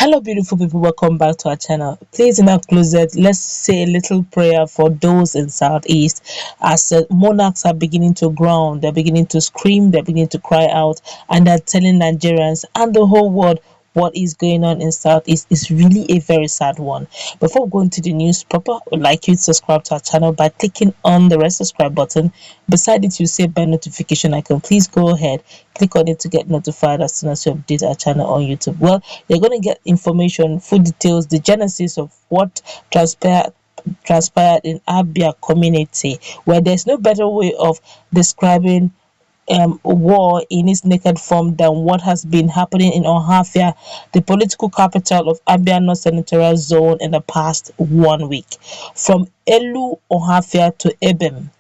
Hello, beautiful people. Welcome back to our channel. Please, in our closet, let's say a little prayer for those in Southeast as monarchs are beginning to groan, they're beginning to scream, they're beginning to cry out, and they're telling Nigerians and the whole world what is going on in Southeast is really a very sad one. Before going to the news proper, I would like you to subscribe to our channel by clicking on the red subscribe button. Beside it, you see a bell notification icon. Please go ahead, click on it to get notified as soon as you update our channel on YouTube. Well, you're going to get information, full details, the genesis of what transpired in Abia community, where there's no better way of describing war in its naked form than what has been happening in Ohafia, the political capital of Abia North Senatorial Zone, in the past 1 week. From Ohafia to Ebem,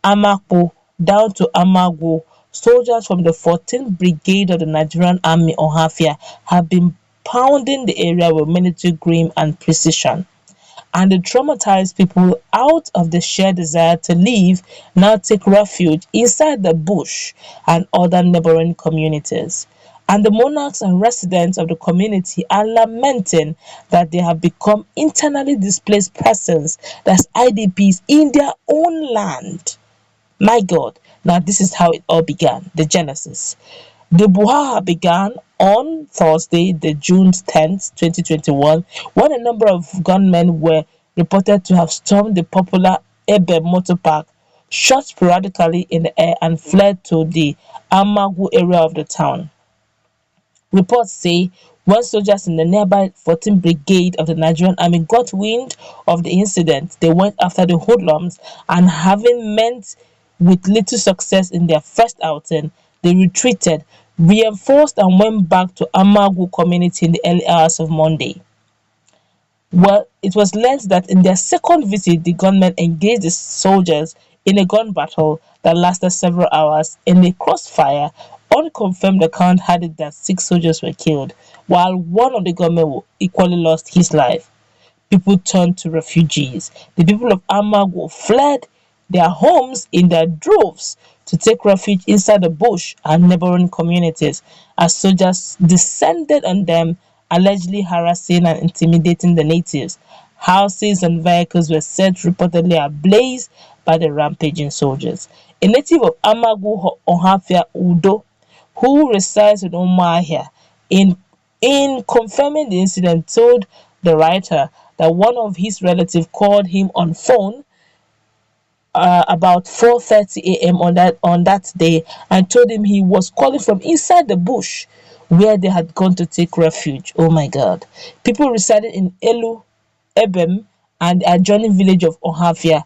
Amapo down to Amago, soldiers from the 14th Brigade of the Nigerian Army Ohafia have been pounding the area with military grim and precision. And the traumatized people, out of the sheer desire to leave, now take refuge inside the bush and other neighboring communities. And the monarchs and residents of the community are lamenting that they have become internally displaced persons, that's IDPs, in their own land. My God, now this is how it all began, the genesis. The Buhaha began on Thursday, the June 10th, 2021, when a number of gunmen were reported to have stormed the popular Ebe Motor Park, shot sporadically in the air, and fled to the Amagu area of the town. Reports say when soldiers in the nearby 14th Brigade of the Nigerian Army got wind of the incident, they went after the hoodlums, and having met with little success in their first outing, they retreated, reinforced, and went back to Amagu community in the early hours of Monday. Well, it was learned that in their second visit, the gunmen engaged the soldiers in a gun battle that lasted several hours. In a crossfire, unconfirmed account had it that 6 soldiers were killed, while one of the gunmen equally lost his life. People turned to refugees. The people of Amagu fled their homes in their droves to take refuge inside the bush and neighboring communities as soldiers descended on them, allegedly harassing and intimidating the natives. Houses and vehicles were set reportedly ablaze by the rampaging soldiers. A native of Amagu, Ohafia Udo, who resides in Ohafia, in confirming the incident, told the writer that one of his relatives called him on phone about 4:30 a.m. on that day and told him he was calling from inside the bush where they had gone to take refuge. Oh my God. People residing in Ebem and the adjoining village of Ohafia,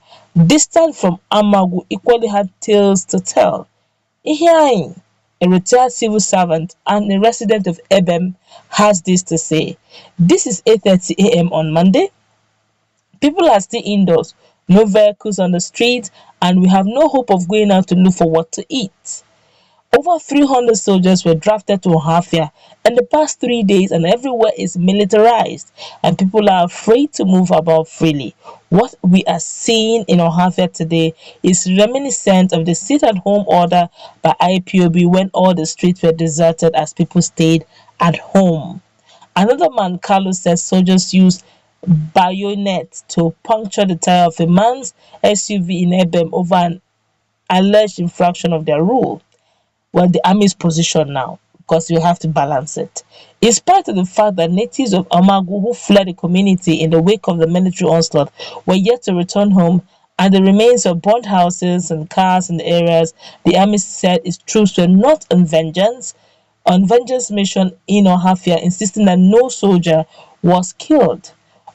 distant from Amagu, equally had tales to tell. Ihiain, a retired civil servant and a resident of Ebem, has this to say. This is 8:30 a.m. on Monday. People are still indoors, no vehicles on the streets, and we have no hope of going out to look for what to eat. Over 300 soldiers were drafted to Ohafia in the past 3 days, and everywhere is militarized, and people are afraid to move about freely. What we are seeing in Ohafia today is reminiscent of the sit-at-home order by IPOB when all the streets were deserted as people stayed at home. Another man, Carlos, says soldiers used bayonet to puncture the tire of a man's SUV in Ebem over an alleged infraction of their rule. Well, the army's position now, because you have to balance it. In spite of the fact that natives of Amagu who fled the community in the wake of the military onslaught were yet to return home, and the remains of burnt houses and cars in the areas, the army said its troops were not on vengeance mission in Ohafia, insisting that no soldier was killed.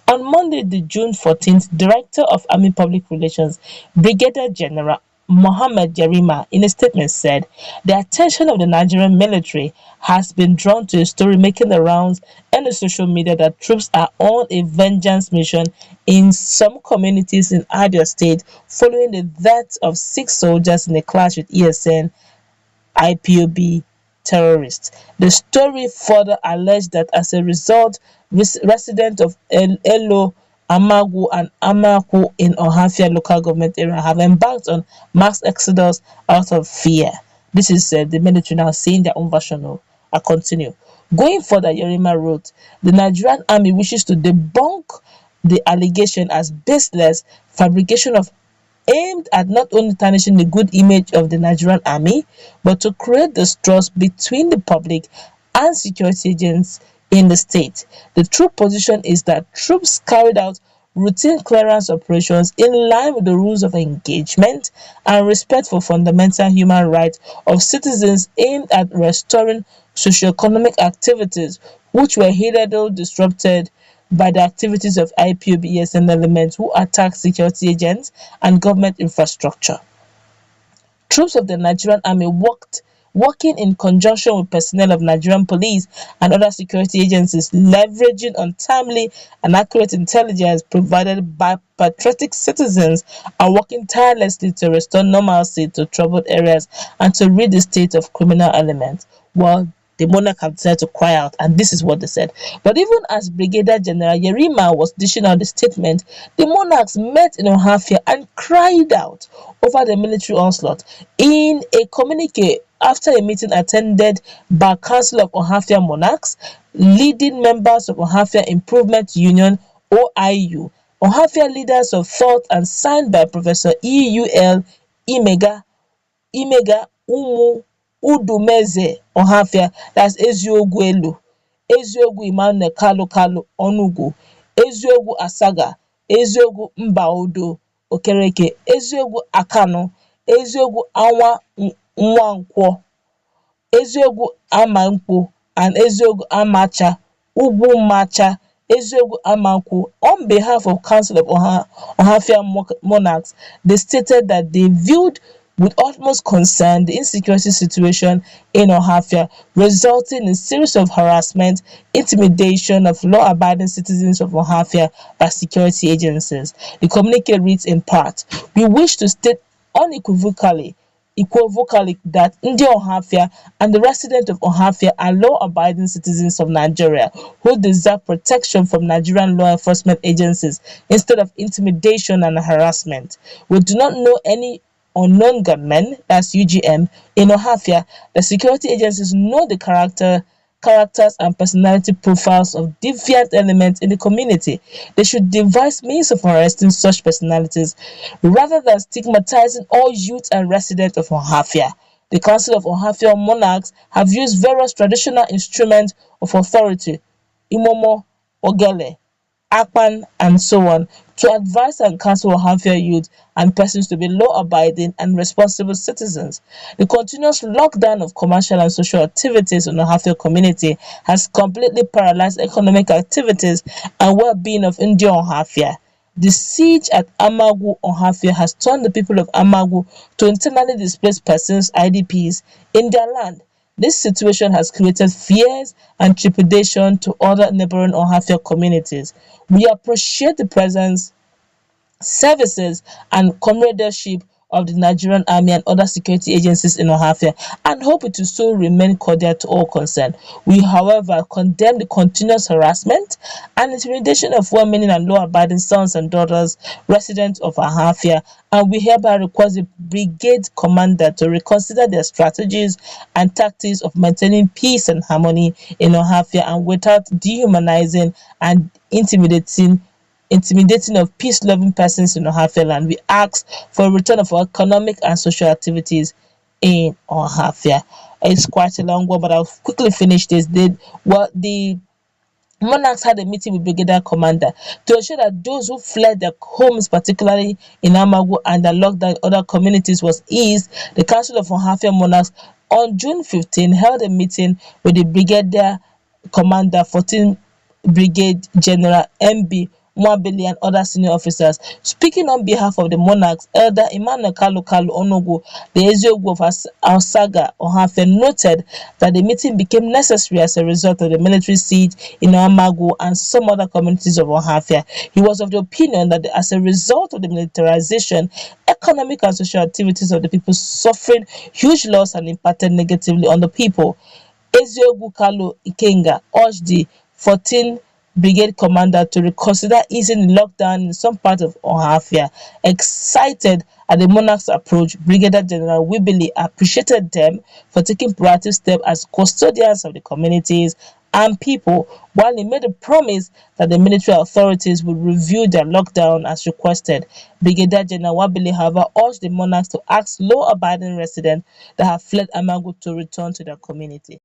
On Monday, the June 14th, Director of Army Public Relations, Brigadier General Mohammed Yarima, in a statement said, the attention of the Nigerian military has been drawn to a story making the rounds in the social media that troops are on a vengeance mission in some communities in Abia State following the death of 6 soldiers in a clash with ESN IPOB terrorists. The story further alleged that as a result, residents of Elo, Amagu, and Amaku in Ohafia local government area have embarked on mass exodus out of fear. This is the military now saying their own version. I continue. Going further, Yerima wrote, the Nigerian army wishes to debunk the allegation as baseless fabrication of aimed at not only tarnishing the good image of the Nigerian army, but to create distrust between the public and security agents in the state. The true position is that troops carried out routine clearance operations in line with the rules of engagement and respect for fundamental human rights of citizens aimed at restoring socio-economic activities which were hitherto disrupted by the activities of IPOBs and elements who attack security agents and government infrastructure. Troops of the Nigerian army working in conjunction with personnel of Nigerian police and other security agencies, leveraging on timely and accurate intelligence provided by patriotic citizens, are working tirelessly to restore normalcy to troubled areas and to rid the state of criminal elements. Well, the monarch have decided to cry out, and this is what they said. But even as Brigadier General Yerima was dishing out the statement, the monarchs met in Ohafia and cried out over the military onslaught. In a communique after a meeting attended by Council of Ohafia Monarchs, leading members of Ohafia Improvement Union (OIU), Ohafia leaders of thought, and signed by Professor EUL Imega Udumeze Ohafia, that's Eziogwu Elu, Eziogwu Emmanuel Kalu Onugwu, Eziogwu Asaga, Eziogwu Mbaudo Okereke, Eziogwu Akanu, Eziogwu Anwa Nwankwo, Eziogwu Amankwo, and Eziogwu Amacha, Ugwumacha, Eziogwu Amankwo. On behalf of Council of Ohafia Monarchs, they stated that they viewed with utmost concern the insecurity situation in Ohafia, resulting in series of harassment, intimidation of law-abiding citizens of Ohafia by security agencies. The communique reads in part, we wish to state unequivocally that Ndi Ohafia and the residents of Ohafia are law-abiding citizens of Nigeria who deserve protection from Nigerian law enforcement agencies instead of intimidation and harassment. We do not know any unknown gunmen, that's UGM, in Ohafia. The security agencies know the characters and personality profiles of deviant elements in the community. They should devise means of arresting such personalities rather than stigmatizing all youth and residents of Ohafia. The Council of Ohafia Monarchs have used various traditional instruments of authority, Imomo, Ogele, Akpan, and so on, to advise and counsel Ohafia youth and persons to be law-abiding and responsible citizens. The continuous lockdown of commercial and social activities in the Ohafia community has completely paralyzed economic activities and well-being of Indian Ohafia. The siege at Amagu Ohafia has turned the people of Amagu to internally displaced persons, IDPs, in their land. This situation has created fears and trepidation to other neighboring Ohafia communities. We appreciate the presence, services, and comradeship of the Nigerian Army and other security agencies in Ohafia and hope it will so remain cordial to all concerned. We, however, condemn the continuous harassment and intimidation of well-meaning and law-abiding sons and daughters, residents of Ohafia, and we hereby request the brigade commander to reconsider their strategies and tactics of maintaining peace and harmony in Ohafia and without dehumanizing and intimidating of peace-loving persons in Ohafia land. We ask for a return of economic and social activities in Ohafia. It's quite a long one, but I'll quickly finish this. The Monarchs had a meeting with Brigadier Commander to ensure that those who fled their homes, particularly in Amagu and the lockdown in other communities, was eased. The Council of Ohafia Monarchs on June 15 held a meeting with the Brigadier Commander, 14th Brigade General MB Mwabili, and other senior officers. Speaking on behalf of the Monarchs, Elder Emmanuel Kalu Onugwu, the Eziogwu of Asaga Ohafia, noted that the meeting became necessary as a result of the military siege in Amagu and some other communities of Ohafia. He was of the opinion that as a result of the militarization, economic and social activities of the people suffering huge loss and impacted negatively on the people. Eziogwu Kalu Ikenga urged the 14th brigade commander to reconsider easing lockdown in some parts of Ohafia. Excited at the monarch's approach, Brigadier General Wibili appreciated them for taking proactive steps as custodians of the communities and people, while he made a promise that the military authorities would review their lockdown as requested. Brigadier General Wabili, however, urged the monarchs to ask law-abiding residents that have fled Amagu to return to their community.